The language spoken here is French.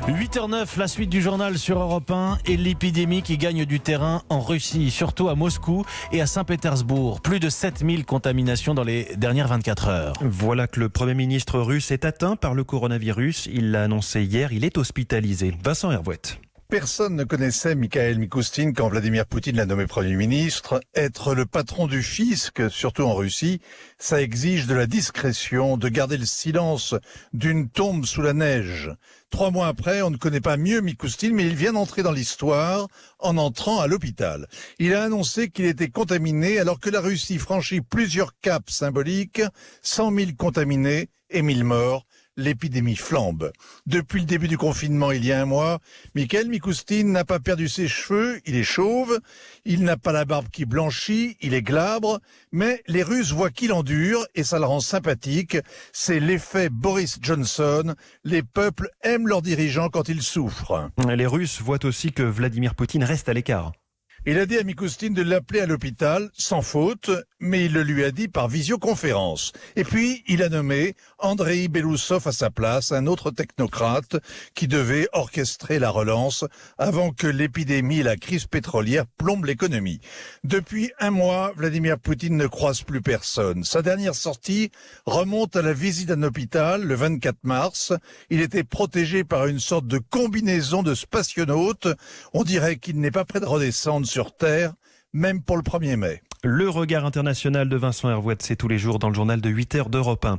8h09, la suite du journal sur Europe 1 et l'épidémie qui gagne du terrain en Russie, surtout à Moscou et à Saint-Pétersbourg. Plus de 7000 contaminations dans les dernières 24 heures. Voilà que le Premier ministre russe est atteint par le coronavirus. Il l'a annoncé hier, il est hospitalisé. Vincent Hervouet. Personne ne connaissait Mikhail Mishustin quand Vladimir Poutine l'a nommé Premier ministre. Être le patron du fisc, surtout en Russie, ça exige de la discrétion, de garder le silence d'une tombe sous la neige. 3 mois après, on ne connaît pas mieux Mishustin, mais il vient d'entrer dans l'histoire en entrant à l'hôpital. Il a annoncé qu'il était contaminé alors que la Russie franchit plusieurs caps symboliques, 100 000 contaminés et 1000 morts. L'épidémie flambe. Depuis le début du confinement, il y a un mois, Mikhail Mishustin n'a pas perdu ses cheveux, il est chauve, il n'a pas la barbe qui blanchit, il est glabre, mais les Russes voient qu'il endure et ça le rend sympathique. C'est l'effet Boris Johnson. Les peuples aiment leurs dirigeants quand ils souffrent. Les Russes voient aussi que Vladimir Poutine reste à l'écart. Il a dit à Mishustin de l'appeler à l'hôpital, sans faute, mais il le lui a dit par visioconférence. Et puis, il a nommé Andrei Belousov à sa place, un autre technocrate qui devait orchestrer la relance avant que l'épidémie et la crise pétrolière plombent l'économie. Depuis un mois, Vladimir Poutine ne croise plus personne. Sa dernière sortie remonte à la visite d'un hôpital le 24 mars. Il était protégé par une sorte de combinaison de spationautes. On dirait qu'il n'est pas prêt de redescendre sur Terre, même pour le 1er mai. Le regard international de Vincent Hervouet, c'est tous les jours dans le journal de 8h d'Europe 1.